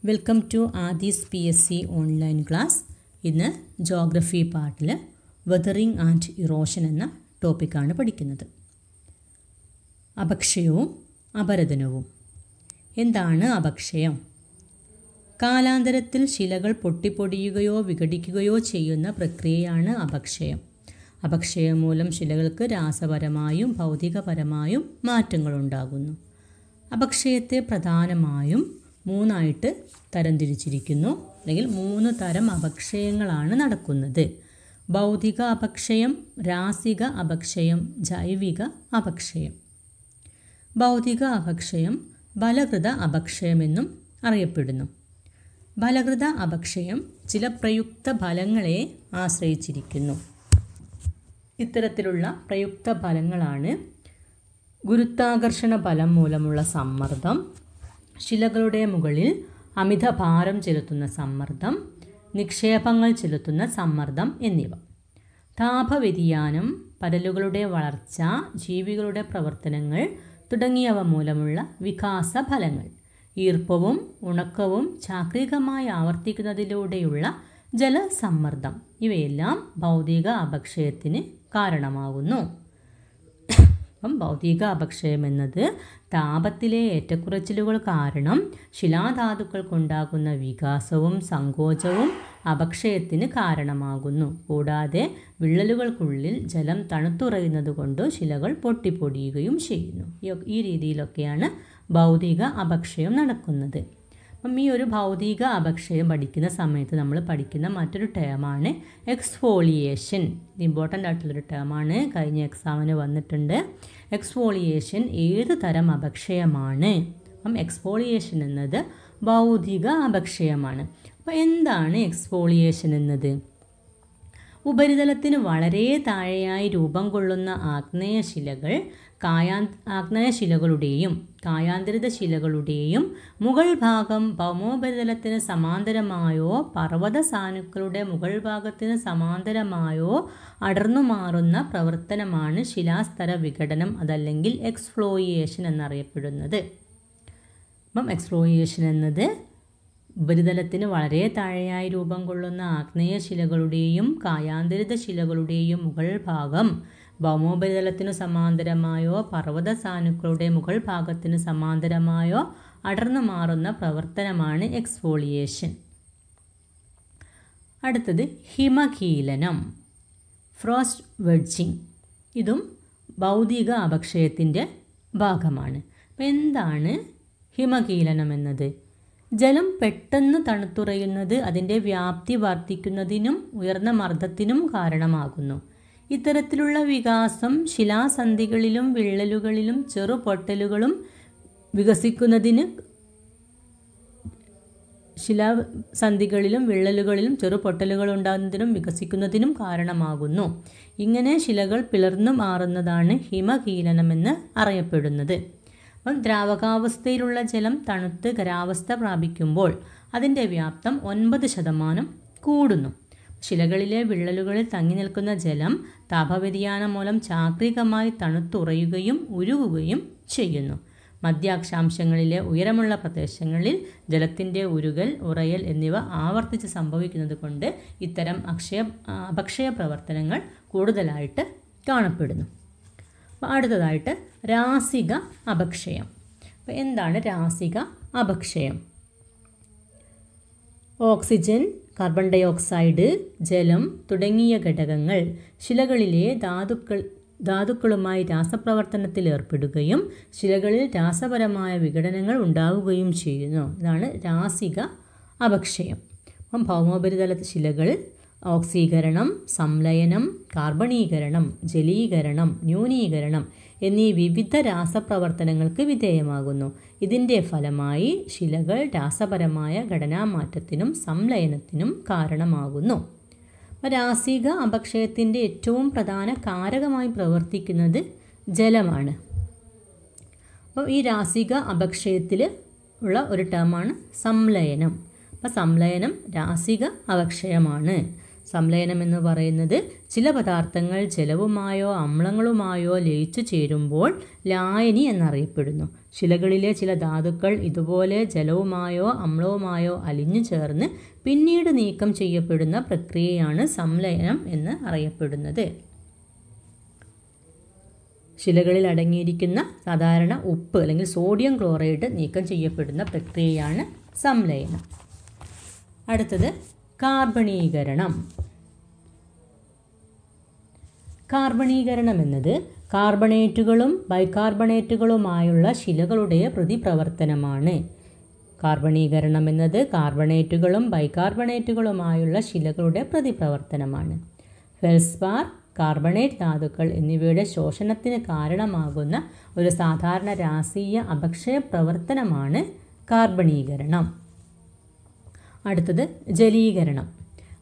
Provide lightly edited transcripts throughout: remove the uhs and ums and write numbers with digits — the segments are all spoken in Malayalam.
വെൽക്കം ടു ആദീസ് PSC ഓൺലൈൻ ക്ലാസ്. ഇന്ന് ജോഗ്രഫി പാർട്ടിൽ വെതറിംഗ് ആൻഡ് ഇറോഷൻ എന്ന ടോപ്പിക്കാണ് പഠിക്കുന്നത്. അപക്ഷയവും അപരദനവും. എന്താണ് അപക്ഷയം? കാലാന്തരത്തിൽ ശിലകൾ പൊട്ടിപ്പൊടിയുകയോ വിഘടിക്കുകയോ ചെയ്യുന്ന പ്രക്രിയയാണ് അപക്ഷയം. അപക്ഷയം മൂലം ശിലകൾക്ക് രാസപരമായും ഭൗതികപരമായും മാറ്റങ്ങളുണ്ടാകുന്നു. അപക്ഷയത്തെ പ്രധാനമായും മൂന്നായിട്ട് തരംതിരിച്ചിരിക്കുന്നു, അല്ലെങ്കിൽ 3 തരം അപക്ഷയങ്ങളാണ് നടക്കുന്നത്. ഭൗതിക അപക്ഷയം, രാസിക അപക്ഷയം, ജൈവിക അപക്ഷയം. ഭൗതിക അപക്ഷയം ഫലകൃത അപക്ഷയമെന്നും അറിയപ്പെടുന്നു. ഫലകൃത അപക്ഷയം ചില പ്രയുക്ത ഫലങ്ങളെ ആശ്രയിച്ചിരിക്കുന്നു. ഇത്തരത്തിലുള്ള പ്രയുക്ത ഫലങ്ങളാണ് ഗുരുത്വാകർഷണ ബലം മൂലമുള്ള സമ്മർദ്ദം, ശിലകളുടെ മുകളിൽ അമിത ഭാരം ചെലുത്തുന്ന സമ്മർദ്ദം, നിക്ഷേപങ്ങൾ ചെലുത്തുന്ന സമ്മർദ്ദം എന്നിവ. താപവ്യതിയാനം, പരലുകളുടെ വളർച്ച, ജീവികളുടെ പ്രവർത്തനങ്ങൾ തുടങ്ങിയവ മൂലമുള്ള വികാസ ഫലങ്ങൾ, ഈർപ്പവും ഉണക്കവും ചാക്രികമായി ആവർത്തിക്കുന്നതിലൂടെയുള്ള ജലസമ്മർദ്ദം ഇവയെല്ലാം ഭൗതിക അപക്ഷയത്തിന് കാരണമാകുന്നു. ഭൗതിക അപക്ഷയം എന്നത് താപത്തിലെ ഏറ്റക്കുറച്ചിലുകൾ കാരണം ശിലാധാതുക്കൾക്കുണ്ടാകുന്ന വികാസവും സങ്കോചവും അപക്ഷയത്തിന് കാരണമാകുന്നു. കൂടാതെ വിള്ളലുകൾക്കുള്ളിൽ ജലം തണുത്തുറയുന്നത് കൊണ്ട് ശിലകൾ പൊട്ടിപ്പൊടിയുകയും ചെയ്യുന്നു. ഈ രീതിയിലൊക്കെയാണ് ഭൗതിക അപക്ഷയം നടക്കുന്നത്. അപ്പം ഈ ഒരു ഭൗതിക അപക്ഷയം പഠിക്കുന്ന സമയത്ത് നമ്മൾ പഠിക്കുന്ന മറ്റൊരു ടേമാണ് എക്സ്ഫോളിയേഷൻ. ഇമ്പോർട്ടൻ്റ് ആയിട്ടുള്ളൊരു ടേമാണ്, കഴിഞ്ഞ എക്സാമിന് വന്നിട്ടുണ്ട്. എക്സ്ഫോളിയേഷൻ ഏത് തരം അപക്ഷയമാണ്? അപ്പം എക്സ്ഫോളിയേഷൻ എന്നത് ഭൗതിക അപക്ഷയമാണ്. അപ്പോൾ എന്താണ് എക്സ്ഫോളിയേഷൻ എന്നത്? ഉപരിതലത്തിന് വളരെ താഴെയായി രൂപം കൊള്ളുന്ന ആഗ്നേയശിലകൾ ആഗ്നേയശിലകളുടെയും കായാന്തരിത ശിലകളുടെയും മുകൾ ഭാഗം ഭൗമോപരിതലത്തിന് സമാന്തരമായോ പർവ്വത സാനുക്കളുടെ മുകൾ ഭാഗത്തിന് സമാന്തരമായോ അടർന്നു മാറുന്ന പ്രവർത്തനമാണ് ശിലാസ്തര വിഘടനം, അതല്ലെങ്കിൽ എക്സ്ഫ്ലോയിയേഷൻ എന്നറിയപ്പെടുന്നത്. അപ്പം എക്സ്ഫ്ലോയിയേഷൻ എന്നത് ഉപരിതലത്തിന് വളരെ താഴെയായി രൂപം കൊള്ളുന്ന ആഗ്നേയശിലകളുടെയും കായാന്തരിത ശിലകളുടെയും മുകൾ ഭാഗം ഭൗമോപരിതലത്തിനു സമാന്തരമായോ പർവ്വത സാനുക്കളുടെ മുകൾ ഭാഗത്തിന് സമാന്തരമായോ അടർന്നു മാറുന്ന പ്രവർത്തനമാണ് എക്സ്ഫോളിയേഷൻ. അടുത്തത് ഹിമകീലനം, ഫ്രോസ്റ്റ് വെഡ്ജിങ്. ഇതും ഭൗതിക അപക്ഷയത്തിൻ്റെ ഭാഗമാണ്. അപ്പോൾ എന്താണ് ഹിമകീലനം എന്നത്? ജലം പെട്ടെന്ന് തണുത്തുറയുന്നത് അതിൻ്റെ വ്യാപ്തി വർദ്ധിക്കുന്നതിനും ഉയർന്ന മർദ്ദത്തിനും കാരണമാകുന്നു. ഇത്തരത്തിലുള്ള വികാസം ശിലാസന്ധികളിലും വിള്ളലുകളിലും ചെറുപൊട്ടലുകളും വികസിക്കുന്നതിന് ശിലാസന്ധികളിലും വിള്ളലുകളിലും ചെറുപൊട്ടലുകൾ ഉണ്ടാകുന്നതിനും വികസിക്കുന്നതിനും കാരണമാകുന്നു. ഇങ്ങനെ ശിലകൾ പിളർന്നു മാറുന്നതാണ് ഹിമകീലനമെന്ന് അറിയപ്പെടുന്നത്. അപ്പം ദ്രാവകാവസ്ഥയിലുള്ള ജലം തണുത്ത് ഖരാവസ്ഥ പ്രാപിക്കുമ്പോൾ അതിൻ്റെ വ്യാപ്തം 9% കൂടുന്നു. ശിലകളിലെ വിള്ളലുകളിൽ തങ്ങി നിൽക്കുന്ന ജലം താപവ്യതിയാനം മൂലം ചാക്രികമായി തണുത്തുറയുകയും ഉരുകുകയും ചെയ്യുന്നു. മധ്യാക്ഷാംശങ്ങളിലെ ഉയരമുള്ള പ്രദേശങ്ങളിൽ ജലത്തിൻ്റെ ഉരുകൽ, ഉറയൽ എന്നിവ ആവർത്തിച്ച് സംഭവിക്കുന്നത് കൊണ്ട് ഇത്തരം അപക്ഷയ പ്രവർത്തനങ്ങൾ കൂടുതലായിട്ട് കാണപ്പെടുന്നു. അപ്പോൾ അടുത്തതായിട്ട് രാസിക അപക്ഷയം. അപ്പോൾ എന്താണ് രാസിക അപക്ഷയം? ഓക്സിജൻ, കാർബൺ ഡൈ ഓക്സൈഡ്, ജലം തുടങ്ങിയ ഘടകങ്ങൾ ശിലകളിലെ ധാതുക്കളുമായി രാസപ്രവർത്തനത്തിൽ ഏർപ്പെടുകയും ശിലകളിൽ രാസപരമായ വിഘടനങ്ങൾ ഉണ്ടാവുകയും ചെയ്യുന്നു. ഇതാണ് രാസിക അപക്ഷയം. അപ്പം ഭൗമോപരിതല ശിലകൾ ഓക്സീകരണം, സംലയനം, കാർബണീകരണം, ജലീകരണം, ന്യൂനീകരണം എന്നീ വിവിധ രാസപ്രവർത്തനങ്ങൾക്ക് വിധേയമാകുന്നു. ഇതിൻ്റെ ഫലമായി ശിലകൾ രാസപരമായ ഘടനാമാറ്റത്തിനും സംലയനത്തിനും കാരണമാകുന്നു. രാസിക അപക്ഷയത്തിൻ്റെ ഏറ്റവും പ്രധാന കാരകമായി പ്രവർത്തിക്കുന്നത് ജലമാണ്. അപ്പോൾ ഈ രാസിക അപക്ഷയത്തിൽ ഉള്ള ഒരു ടേമാണ് സംലയനം. അപ്പോൾ സംലയനം രാസിക അപക്ഷയമാണ്. സംലയനം എന്ന് പറയുന്നത് ചില പദാർത്ഥങ്ങൾ ജലവുമായോ അമ്ലങ്ങളുമായോ ലയിച്ചു ചേരുമ്പോൾ ലായനി എന്നറിയപ്പെടുന്നു. ശിലകളിലെ ചില ധാതുക്കൾ ഇതുപോലെ ജലവുമായോ അമ്ലവുമായോ അലിഞ്ഞു ചേർന്ന് പിന്നീട് നീക്കം ചെയ്യപ്പെടുന്ന പ്രക്രിയയാണ് സംലയനം എന്ന് അറിയപ്പെടുന്നത്. ശിലകളിൽ അടങ്ങിയിരിക്കുന്ന സാധാരണ ഉപ്പ് അല്ലെങ്കിൽ സോഡിയം ക്ലോറൈഡ് നീക്കം ചെയ്യപ്പെടുന്ന പ്രക്രിയയാണ് സംലയനം. അടുത്തത് കാർബണീകരണം. കാർബണീകരണം എന്നത് കാർബണേറ്റുകളും ബൈകാർബണേറ്റുകളുമായുള്ള ശിലകളുടെ പ്രതിപ്രവർത്തനമാണ്. കാർബണീകരണം എന്നത് കാർബണേറ്റുകളും ബൈകാർബണേറ്റുകളുമായുള്ള ശിലകളുടെ പ്രതിപ്രവർത്തനമാണ്. ഫെൽസ്പാർ, കാർബണേറ്റ് ധാതുക്കൾ എന്നിവയുടെ ശോഷണത്തിന് കാരണമാകുന്ന ഒരു സാധാരണ രാസീയ അപക്ഷയ പ്രവർത്തനമാണ് കാർബണീകരണം. അടുത്തത് ജലീകരണം.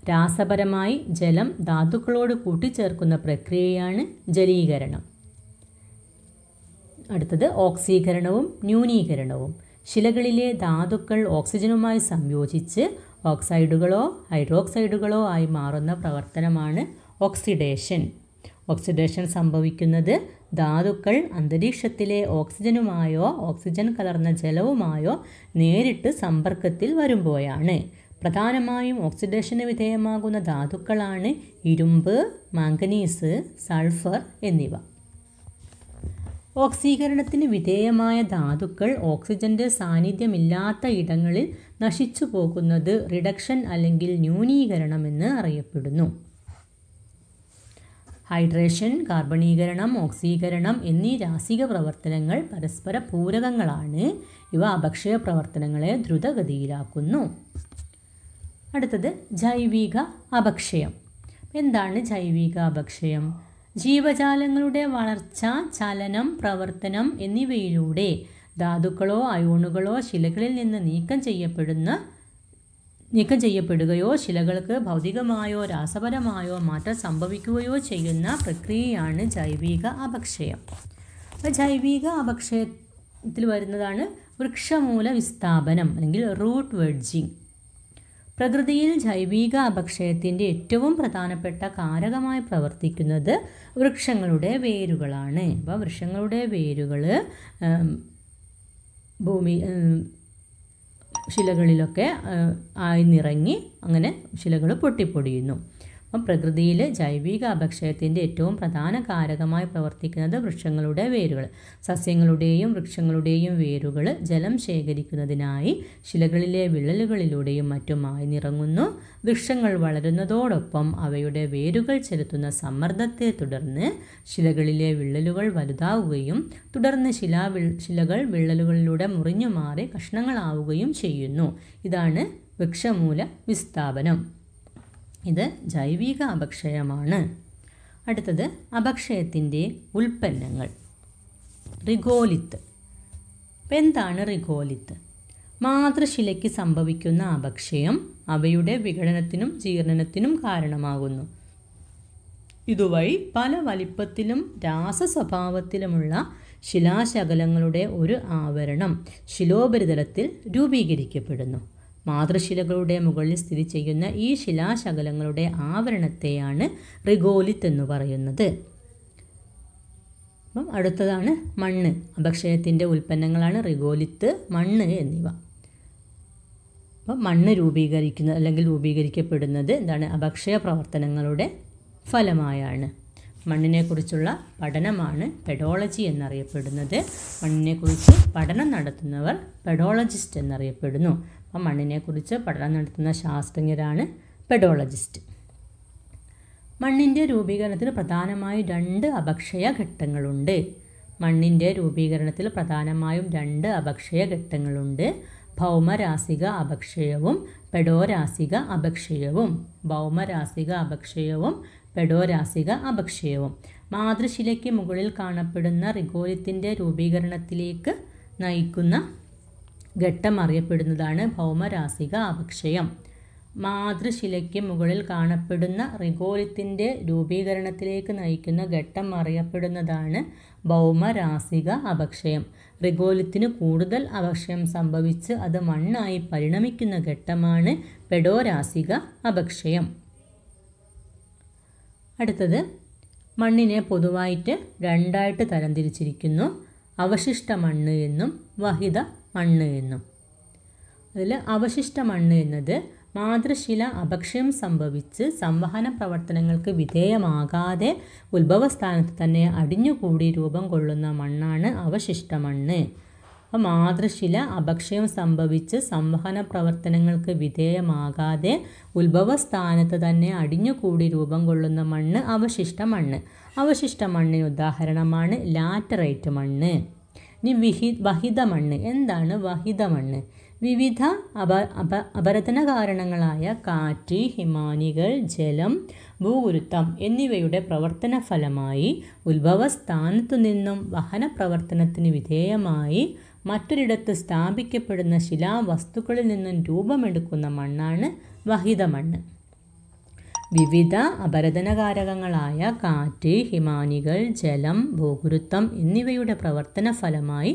രാസപരമായി ജലം ധാതുക്കളോട് കൂട്ടിച്ചേർക്കുന്ന പ്രക്രിയയാണ് ജലീകരണം. അടുത്തത് ഓക്സീകരണവും ന്യൂനീകരണവും. ശിലകളിലെ ധാതുക്കൾ ഓക്സിജനുമായി സംയോജിച്ച് ഓക്സൈഡുകളോ ഹൈഡ്രോക്സൈഡുകളോ ആയി മാറുന്ന പ്രവർത്തനമാണ് ഓക്സിഡേഷൻ. ഓക്സിഡേഷൻ സംഭവിക്കുന്നത് ധാതുക്കൾ അന്തരീക്ഷത്തിലെ ഓക്സിജനുമായോ ഓക്സിജൻ കലർന്ന ജലവുമായോ നേരിട്ട് സമ്പർക്കത്തിൽ വരുമ്പോഴാണ്. പ്രധാനമായും ഓക്സിഡേഷന് വിധേയമാകുന്ന ധാതുക്കളാണ് ഇരുമ്പ്, മാംഗനീസ്, സൾഫർ എന്നിവ. ഓക്സീകരണത്തിന് വിധേയമായ ധാതുക്കൾ ഓക്സിജന്റെ സാന്നിധ്യമില്ലാത്ത ഇടങ്ങളിൽ നശിച്ചു പോകുന്നത് റിഡക്ഷൻ അല്ലെങ്കിൽ ന്യൂനീകരണം എന്ന് അറിയപ്പെടുന്നു. ഹൈഡ്രേഷൻ, കാർബണീകരണം, ഓക്സീകരണം എന്നീ രാസിക പ്രവർത്തനങ്ങൾ പരസ്പര പൂരകങ്ങളാണ്. ഇവ അപക്ഷയ പ്രവർത്തനങ്ങളെ ദ്രുതഗതിയിലാക്കുന്നു. അടുത്തത് ജൈവിക അപക്ഷയം. എന്താണ് ജൈവിക അപക്ഷയം? ജീവജാലങ്ങളുടെ വളർച്ച, ചലനം, പ്രവർത്തനം എന്നിവയിലൂടെ ധാതുക്കളോ അയോണുകളോ ശിലകളിൽ നിന്ന് നീക്കം ചെയ്യപ്പെടുകയോ ശിലകൾക്ക് ഭൗതികമായോ രാസപരമായോ മാറ്റം സംഭവിക്കുകയോ ചെയ്യുന്ന പ്രക്രിയയാണ് ജൈവിക അപക്ഷയം. അപ്പോൾ ജൈവിക അപക്ഷയത്തിൽ വരുന്നതാണ് വൃക്ഷമൂല വിസ്ഥാപനം അല്ലെങ്കിൽ റൂട്ട് വെഡ്ജിങ്. പ്രകൃതിയിൽ ജൈവിക അപക്ഷയത്തിൻ്റെ ഏറ്റവും പ്രധാനപ്പെട്ട കാരകമായി പ്രവർത്തിക്കുന്നത് വൃക്ഷങ്ങളുടെ വേരുകളാണ്. അപ്പോൾ വൃക്ഷങ്ങളുടെ വേരുകൾ ശിലകളിലൊക്കെ ആഴ്ന്നിറങ്ങി അങ്ങനെ ശിലകൾ പൊട്ടിപ്പൊടിയുന്നു. അപ്പം പ്രകൃതിയിൽ ജൈവിക അപക്ഷയത്തിൻ്റെ ഏറ്റവും പ്രധാന കാരകമായി പ്രവർത്തിക്കുന്നത് വൃക്ഷങ്ങളുടെ വേരുകൾ. സസ്യങ്ങളുടെയും വൃക്ഷങ്ങളുടെയും വേരുകൾ ജലം ശേഖരിക്കുന്നതിനായി ശിലകളിലെ വിള്ളലുകളിലൂടെയും മറ്റും ആഴ്ന്നിറങ്ങുന്നു. വൃക്ഷങ്ങൾ വളരുന്നതോടൊപ്പം അവയുടെ വേരുകൾ ചെലുത്തുന്ന സമ്മർദ്ദത്തെ തുടർന്ന് ശിലകളിലെ വിള്ളലുകൾ വലുതാവുകയും തുടർന്ന് ശിലകൾ വിള്ളലുകളിലൂടെ മുറിഞ്ഞു മാറി കഷ്ണങ്ങളാവുകയും ചെയ്യുന്നു. ഇതാണ് വൃക്ഷമൂല വിസ്ഥാപനം. ഇത് ജൈവിക അപക്ഷയമാണ്. അടുത്തത് അപക്ഷയത്തിൻ്റെ ഉൽപ്പന്നങ്ങൾ. റിഗോലിത്ത്. എന്താണ് റിഗോലിത്ത്? മാതൃശിലയ്ക്ക് സംഭവിക്കുന്ന അപക്ഷയം അവയുടെ വിഘടനത്തിനും ജീർണനത്തിനും കാരണമാകുന്നു. ഇതുവഴി പല വലിപ്പത്തിലും രാസസ്വഭാവത്തിലുമുള്ള ശിലാശകലങ്ങളുടെ ഒരു ആവരണം ശിലോപരിതലത്തിൽ രൂപീകരിക്കപ്പെടുന്നു. മാതൃശിലകളുടെ മുകളിൽ സ്ഥിതി ചെയ്യുന്ന ഈ ശിലാശകലങ്ങളുടെ ആവരണത്തെയാണ് റിഗോലിത്ത് എന്ന് പറയുന്നത്. അപ്പം അടുത്തതാണ് മണ്ണ്. അപക്ഷയത്തിൻ്റെ ഉൽപ്പന്നങ്ങളാണ് റിഗോലിത്ത്, മണ്ണ് എന്നിവ. അപ്പം മണ്ണ് രൂപീകരിക്കപ്പെടുന്നത് എന്താണ്? അപക്ഷയ പ്രവർത്തനങ്ങളുടെ ഫലമായാണ്. മണ്ണിനെക്കുറിച്ചുള്ള പഠനമാണ് പെഡോളജി എന്നറിയപ്പെടുന്നത്. മണ്ണിനെക്കുറിച്ച് പഠനം നടത്തുന്നവർ പെഡോളജിസ്റ്റ് എന്നറിയപ്പെടുന്നു. അപ്പം മണ്ണിനെക്കുറിച്ച് പഠനം നടത്തുന്ന ശാസ്ത്രജ്ഞരാണ് പെഡോളജിസ്റ്റ്. മണ്ണിൻ്റെ രൂപീകരണത്തിന് പ്രധാനമായും 2 അപക്ഷയ ഘട്ടങ്ങളുണ്ട്. മണ്ണിൻ്റെ രൂപീകരണത്തിൽ പ്രധാനമായും 2 അപക്ഷയ ഘട്ടങ്ങളുണ്ട്. ഭൗമരാസിക അപക്ഷയവും പെഡോരാസിക അപക്ഷയവും. ഭൗമരാസിക അപക്ഷയവും പെഡോരാസിക അപക്ഷയവും. മാതൃശിലയ്ക്ക് മുകളിൽ കാണപ്പെടുന്ന റിഗോലിത്തിൻ്റെ രൂപീകരണത്തിലേക്ക് നയിക്കുന്ന ഘട്ടം അറിയപ്പെടുന്നതാണ് ഭൗമരാസിക അപക്ഷയം. മാതൃശിലയ്ക്ക് മുകളിൽ കാണപ്പെടുന്ന റിഗോലിത്തിൻ്റെ രൂപീകരണത്തിലേക്ക് നയിക്കുന്ന ഘട്ടം അറിയപ്പെടുന്നതാണ് ഭൗമരാസിക അപക്ഷയം. റിഗോലിത്തിന് കൂടുതൽ അപക്ഷയം സംഭവിച്ച് അത് മണ്ണായി പരിണമിക്കുന്ന ഘട്ടമാണ് പെഡോരാസിക അപക്ഷയം. അടുത്തത് മണ്ണിനെ പൊതുവായിട്ട് രണ്ടായിട്ട് തരംതിരിച്ചിരിക്കുന്നു. അവശിഷ്ട മണ്ണ് എന്നും വഹിത മണ്ണ് എന്നും. അതിൽ അവശിഷ്ട മണ്ണ് എന്നത് മാതൃശില അപക്ഷയം സംഭവിച്ച് സംവഹന പ്രവർത്തനങ്ങൾക്ക് വിധേയമാകാതെ ഉത്ഭവസ്ഥാനത്ത് തന്നെ അടിഞ്ഞുകൂടി രൂപം കൊള്ളുന്ന മണ്ണാണ് അവശിഷ്ട മണ്ണ്. അപ്പോൾ മാതൃശില അപക്ഷയം സംഭവിച്ച് സംവഹന പ്രവർത്തനങ്ങൾക്ക് വിധേയമാകാതെ ഉത്ഭവസ്ഥാനത്ത് തന്നെ അടിഞ്ഞുകൂടി രൂപം കൊള്ളുന്ന മണ്ണ് അവശിഷ്ട മണ്ണ്. അവശിഷ്ട മണ്ണിന് ഉദാഹരണമാണ് ലാറ്ററൈറ്റ് മണ്ണ്. ഇനി വഹിത മണ്ണ്. എന്താണ് വഹിത മണ്ണ്? വിവിധ അപരദന കാരണങ്ങളായ കാറ്റ്, ഹിമാനികൾ, ജലം, ഭൂഗുരുത്വം എന്നിവയുടെ പ്രവർത്തന ഫലമായി ഉത്ഭവസ്ഥാനത്തു നിന്നും വഹന പ്രവർത്തനത്തിന് വിധേയമായി മറ്റൊരിടത്ത് സ്ഥാപിക്കപ്പെടുന്ന ശിലാവസ്തുക്കളിൽ നിന്നും രൂപമെടുക്കുന്ന മണ്ണാണ് വഹിത മണ്ണ്. വിവിധ അപരദനകാരകങ്ങളായ കാറ്റ്, ഹിമാനികൾ, ജലം, ഭൂഗുരുത്വം എന്നിവയുടെ പ്രവർത്തന ഫലമായി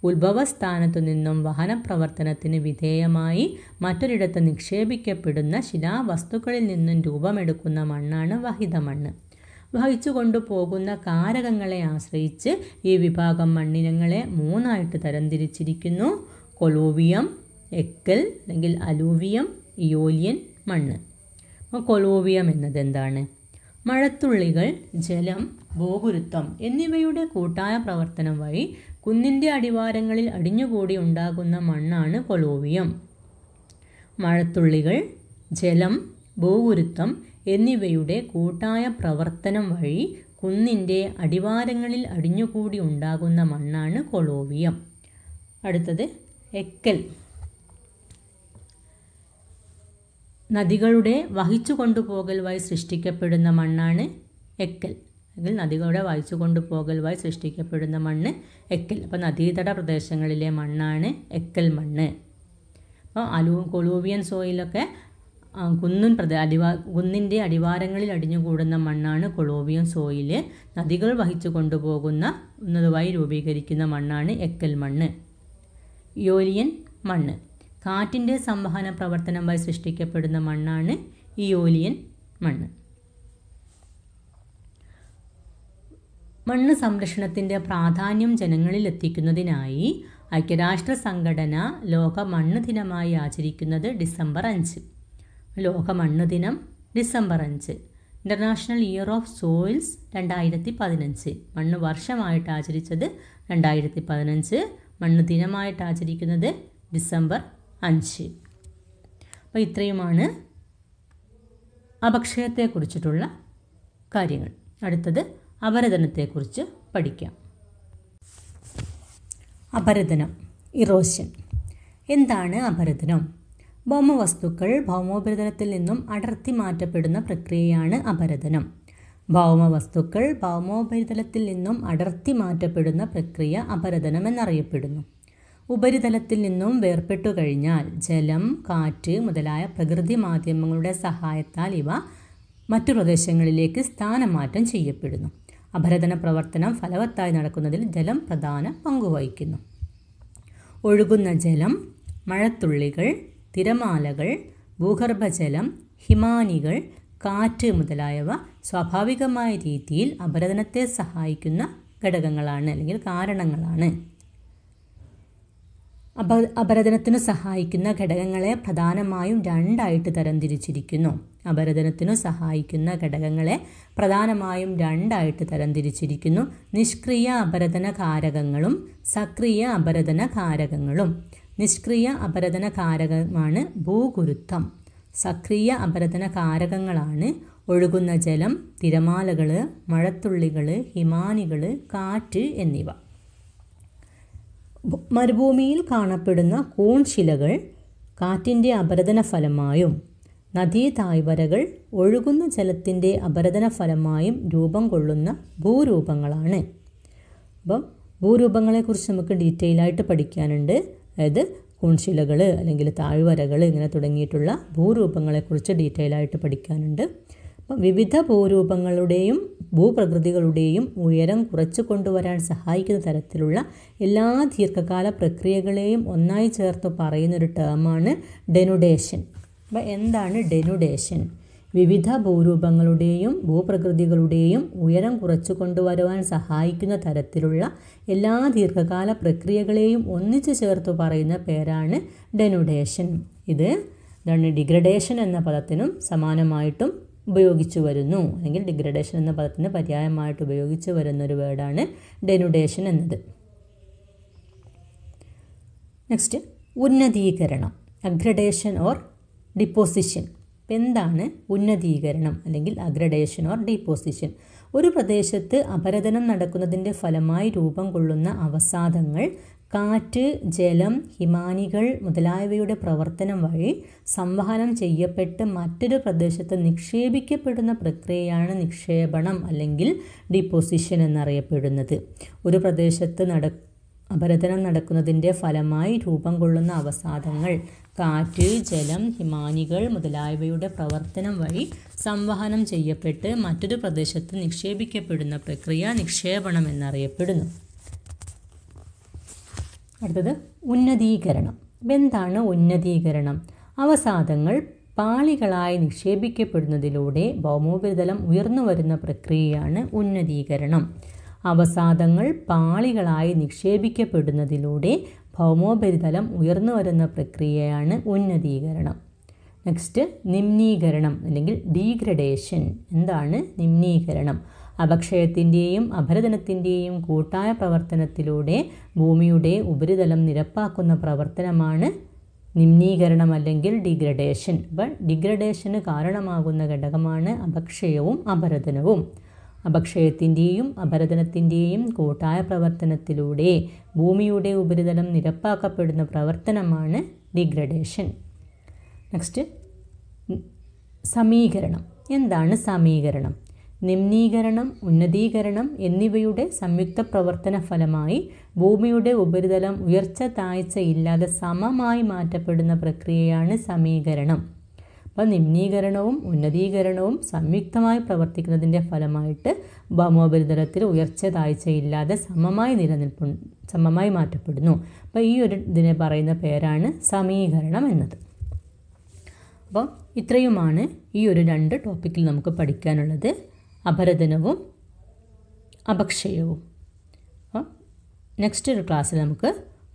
ഉത്ഭവസ്ഥാനത്തു നിന്നും വഹനപ്രവർത്തനത്തിന് വിധേയമായി മറ്റൊരിടത്ത് നിക്ഷേപിക്കപ്പെടുന്ന ശിലാവസ്തുക്കളിൽ നിന്നും രൂപമെടുക്കുന്ന മണ്ണാണ് വഹിത മണ്ണ്. വഹിച്ചു കൊണ്ടുപോകുന്ന കാരകങ്ങളെ ആശ്രയിച്ച് ഈ വിഭാഗം മണ്ണിനങ്ങളെ മൂന്നായിട്ട് തരംതിരിച്ചിരിക്കുന്നു. കൊളോവിയം, എക്കൽ അല്ലെങ്കിൽ അലൂവിയം, ഇയോലിയൻ മണ്ണ്. കൊളോവിയം എന്നത് എന്താണ്? മഴത്തുള്ളികൾ, ജലം, ഭൂഗുരുത്വം എന്നിവയുടെ കൂട്ടായ പ്രവർത്തനം വഴി കുന്നിൻ്റെ അടിവാരങ്ങളിൽ അടിഞ്ഞുകൂടി ഉണ്ടാകുന്ന മണ്ണാണ് കൊളോവിയം. മഴത്തുള്ളികൾ, ജലം, ഭൂഗുരുത്വം എന്നിവയുടെ കൂട്ടായ പ്രവർത്തനം വഴി കുന്നിൻ്റെ അടിവാരങ്ങളിൽ അടിഞ്ഞുകൂടി ഉണ്ടാകുന്ന മണ്ണാണ് കൊളോവിയം. അടുത്തത് എക്കൽ. നദികളുടെ വഹിച്ചു കൊണ്ടുപോകൽ വഴി സൃഷ്ടിക്കപ്പെടുന്ന മണ്ണാണ് എക്കൽ. അല്ലെങ്കിൽ നദികളുടെ വഹിച്ചു കൊണ്ടുപോകൽ വഴി സൃഷ്ടിക്കപ്പെടുന്ന മണ്ണ് എക്കൽ. അപ്പോൾ നദീതട പ്രദേശങ്ങളിലെ മണ്ണാണ് എക്കൽ മണ്ണ്. അപ്പോൾ കൊളോവിയൻ സോയിലൊക്കെ കുന്നിൻ്റെ അടിവാരങ്ങളിൽ അടിഞ്ഞുകൂടുന്ന മണ്ണാണ് കൊളോവിയൻ സോയിൽ. നദികൾ വഹിച്ചു കൊണ്ടുപോകുന്നതുമായി രൂപീകരിക്കുന്ന മണ്ണാണ് എക്കൽ മണ്ണ്. ഇയോലിയൻ മണ്ണ്. കാറ്റിൻ്റെ സംവഹന പ്രവർത്തനം വഴി സൃഷ്ടിക്കപ്പെടുന്ന മണ്ണാണ് ഇയോലിയൻ മണ്ണ്. മണ്ണ് സംരക്ഷണത്തിൻ്റെ പ്രാധാന്യം ജനങ്ങളിൽ എത്തിക്കുന്നതിനായി ഐക്യരാഷ്ട്ര സംഘടന ലോക മണ്ണ് ദിനമായി ആചരിക്കുന്നത് ഡിസംബർ 5. ലോക മണ്ണ് ദിനം December 5. International year of soils 2015. മണ്ണ് വർഷമായിട്ട് ആചരിച്ചത് 2015. മണ്ണ് ദിനമായിട്ട് ആചരിക്കുന്നത് ഡിസംബർ 5. അപ്പോൾ ഇത്രയുമാണ് അപക്ഷയത്തെക്കുറിച്ചിട്ടുള്ള കാര്യങ്ങൾ. അടുത്തത് അപരദനത്തെക്കുറിച്ച് പഠിക്കാം. അപരദനം, ഇറോഷൻ. എന്താണ് അപരദനം? ഭൗമവസ്തുക്കൾ ഭൗമോപരിതലത്തിൽ നിന്നും അടർത്തി മാറ്റപ്പെടുന്ന പ്രക്രിയയാണ് അപരദനം. ഭൗമവസ്തുക്കൾ ഭൗമോപരിതലത്തിൽ നിന്നും അടർത്തി മാറ്റപ്പെടുന്ന പ്രക്രിയ അപരദനം എന്നറിയപ്പെടുന്നു. ഉപരിതലത്തിൽ നിന്നും വേർപെട്ടു കഴിഞ്ഞാൽ ജലം, കാറ്റ് മുതലായ പ്രകൃതി മാധ്യമങ്ങളുടെ സഹായത്താൽ ഇവ മറ്റു പ്രദേശങ്ങളിലേക്ക് സ്ഥാനമാറ്റം ചെയ്യപ്പെടുന്നു. അപരദന പ്രവർത്തനം ഫലവത്തായി നടക്കുന്നതിൽ ജലം പ്രധാന പങ്കുവഹിക്കുന്നു. ഒഴുകുന്ന ജലം, മഴത്തുള്ളികൾ, തിരമാലകൾ, ഭൂഗർഭജലം, ഹിമാനികൾ, കാറ്റ് മുതലായവ സ്വാഭാവികമായ രീതിയിൽ അപരദനത്തെ സഹായിക്കുന്ന ഘടകങ്ങളാണ് അല്ലെങ്കിൽ കാരണങ്ങളാണ്. അപരദനത്തിനു സഹായിക്കുന്ന ഘടകങ്ങളെ പ്രധാനമായും രണ്ടായിട്ട് തരംതിരിച്ചിരിക്കുന്നു. അപരദനത്തിനു സഹായിക്കുന്ന ഘടകങ്ങളെ പ്രധാനമായും രണ്ടായിട്ട് തരംതിരിച്ചിരിക്കുന്നു. നിഷ്ക്രിയ അപരദന കാരകങ്ങളും സക്രിയ അപരദന കാരകങ്ങളും. നിഷ്ക്രിയ അപരദന കാരകമാണ് ഭൂഗുരുത്വം. സക്രിയ അപരദന കാരകങ്ങളാണ് ഒഴുകുന്ന ജലം, തിരമാലകൾ, മഴത്തുള്ളികൾ, ഹിമാനികൾ, കാറ്റ് എന്നിവ. മരുഭൂമിയിൽ കാണപ്പെടുന്ന കൂൺശിലകൾ കാറ്റിൻ്റെ അപരദന ഫലമായും നദീതായ്വരകൾ ഒഴുകുന്ന ജലത്തിൻ്റെ അപരദന ഫലമായും രൂപം കൊള്ളുന്ന ഭൂരൂപങ്ങളാണ്. അപ്പം ഭൂരൂപങ്ങളെക്കുറിച്ച് നമുക്ക് ഡീറ്റെയിൽ ആയിട്ട് പഠിക്കാനുണ്ട്. അതായത് കൂൺശിലകൾ അല്ലെങ്കിൽ താഴ്വരകൾ ഇങ്ങനെ തുടങ്ങിയിട്ടുള്ള ഭൂരൂപങ്ങളെക്കുറിച്ച് ഡീറ്റെയിൽ ആയിട്ട് പഠിക്കാനുണ്ട്. അപ്പം വിവിധ ഭൂരൂപങ്ങളുടെയും ഭൂപ്രകൃതികളുടെയും ഉയരം കുറച്ച് കൊണ്ടുവരാൻ സഹായിക്കുന്ന തരത്തിലുള്ള എല്ലാ ദീർഘകാല പ്രക്രിയകളെയും ഒന്നായി ചേർത്ത് പറയുന്നൊരു ടേമാണ് ഡെനുഡേഷൻ. അപ്പം എന്താണ് ഡെനുഡേഷൻ? വിവിധ ഭൂരൂപങ്ങളുടെയും ഭൂപ്രകൃതികളുടെയും ഉയരം കുറച്ചു കൊണ്ടുവരുവാൻ സഹായിക്കുന്ന തരത്തിലുള്ള എല്ലാ ദീർഘകാല പ്രക്രിയകളെയും ഒന്നിച്ചു ചേർത്ത് പറയുന്ന പേരാണ് ഡെനുഡേഷൻ. ഇത് ഡിഗ്രഡേഷൻ എന്ന പദത്തിനും സമാനമായിട്ടും ഉപയോഗിച്ചു വരുന്നു, അല്ലെങ്കിൽ ഡിഗ്രഡേഷൻ എന്ന പദത്തിന് പര്യായമായിട്ട് ഉപയോഗിച്ചു വരുന്നൊരു വേർഡാണ് ഡെനുഡേഷൻ എന്നത്. നെക്സ്റ്റ്, ഉന്നതീകരണം, അഗ്രഡേഷൻ ഓർ ഡിപ്പോസിഷൻ. എന്താണ് ഉന്നതീകരണം അല്ലെങ്കിൽ അഗ്രഡേഷൻ ഓർ ഡിപ്പോസിഷൻ? ഒരു പ്രദേശത്ത് അപരദനം നടക്കുന്നതിൻ്റെ ഫലമായി രൂപം കൊള്ളുന്ന അവസാദങ്ങൾ കാറ്റ്, ജലം, ഹിമാനികൾ മുതലായവയുടെ പ്രവർത്തനം വഴി സംവഹനം ചെയ്യപ്പെട്ട് മറ്റൊരു പ്രദേശത്ത് നിക്ഷേപിക്കപ്പെടുന്ന പ്രക്രിയയാണ് നിക്ഷേപണം അല്ലെങ്കിൽ ഡിപ്പോസിഷൻ എന്നറിയപ്പെടുന്നത്. ഒരു പ്രദേശത്ത് അപരദനം നടക്കുന്നതിൻ്റെ ഫലമായി രൂപം കൊള്ളുന്ന അവസാദങ്ങൾ കാറ്റ്, ജലം, ഹിമാനികൾ മുതലായവയുടെ പ്രവർത്തനം വഴി സംവഹനം ചെയ്യപ്പെട്ട് മറ്റൊരു പ്രദേശത്ത് നിക്ഷേപിക്കപ്പെടുന്ന പ്രക്രിയ നിക്ഷേപണം എന്നറിയപ്പെടുന്നു. അടുത്തത് ഉന്നതീകരണം. എന്താണ് ഉന്നതീകരണം? അവസാദങ്ങൾ പാളികളായി നിക്ഷേപിക്കപ്പെടുന്നതിലൂടെ ഭൗമോപരിതലം ഉയർന്നു വരുന്ന പ്രക്രിയയാണ് ഉന്നതീകരണം. അവസാദങ്ങൾ പാളികളായി നിക്ഷേപിക്കപ്പെടുന്നതിലൂടെ ഭൗമോപരിതലം ഉയർന്നു വരുന്ന പ്രക്രിയയാണ് ഉന്നതീകരണം. നെക്സ്റ്റ്, നിമ്നീകരണം അല്ലെങ്കിൽ ഡീഗ്രഡേഷൻ. എന്താണ് നിമ്നീകരണം? അപക്ഷയത്തിൻ്റെയും അപരദനത്തിൻ്റെയും കൂട്ടായ പ്രവർത്തനത്തിലൂടെ ഭൂമിയുടെ ഉപരിതലം നിരപ്പാക്കുന്ന പ്രവർത്തനമാണ് നിമ്നീകരണം അല്ലെങ്കിൽ ഡിഗ്രഡേഷൻ. അപ്പോൾ ഡിഗ്രഡേഷന് കാരണമാകുന്ന ഘടകമാണ് അപക്ഷയവും അപരദനവും. അപക്ഷയത്തിൻ്റെയും അപരദനത്തിൻ്റെയും കൂട്ടായ പ്രവർത്തനത്തിലൂടെ ഭൂമിയുടെ ഉപരിതലം നിരപ്പാക്കപ്പെടുന്ന പ്രവർത്തനമാണ് ഡിഗ്രഡേഷൻ. നെക്സ്റ്റ്, സമീകരണം. എന്താണ് സമീകരണം? നിമ്നീകരണം, ഉന്നതീകരണം എന്നിവയുടെ സംയുക്ത പ്രവർത്തന ഫലമായി ഭൂമിയുടെ ഉപരിതലം ഉയർച്ച താഴ്ച ഇല്ലാതെ സമമായി മാറ്റപ്പെടുന്ന പ്രക്രിയയാണ് സമീകരണം. അപ്പോൾ നിമ്നീകരണവും ഉന്നതീകരണവും സംയുക്തമായി പ്രവർത്തിക്കുന്നതിൻ്റെ ഫലമായിട്ട് ഭൗമോപരിതലത്തിൽ ഉയർച്ച താഴ്ചയില്ലാതെ സമമായി മാറ്റപ്പെടുന്നു. അപ്പോൾ ഈ ഒരു ഇതിനെ പറയുന്ന പേരാണ് സമീകരണം എന്നത്. അപ്പോൾ ഇത്രയുമാണ് ഈ ഒരു 2 ടോപ്പിക്കിൽ നമുക്ക് പഠിക്കാനുള്ളത്, അപരദനവും അപക്ഷയവും. അപ്പോൾ നെക്സ്റ്റ് ഒരു ക്ലാസ്സിൽ നമുക്ക്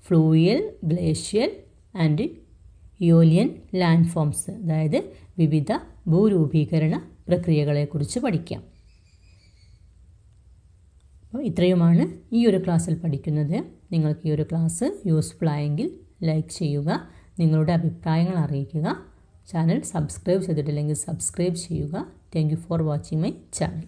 ഫ്ലൂയിയൽ, ഗ്ലേഷ്യൽ ആൻഡ് ഇയോലിയൻ ലാൻഡ് ഫോംസ്, അതായത് വിവിധ ഭൂരൂപീകരണ പ്രക്രിയകളെക്കുറിച്ച് പഠിക്കാം. അപ്പോൾ ഇത്രയുമാണ് ഈ ഒരു ക്ലാസ്സിൽ പഠിക്കുന്നത്. നിങ്ങൾക്ക് ഈ ഒരു ക്ലാസ് യൂസ്ഫുൾ ആയെങ്കിൽ ലൈക്ക് ചെയ്യുക, നിങ്ങളുടെ അഭിപ്രായങ്ങൾ അറിയിക്കുക. ചാനൽ സബ്സ്ക്രൈബ് ചെയ്തിട്ടില്ലെങ്കിൽ സബ്സ്ക്രൈബ് ചെയ്യുക. Thank you for watching my channel.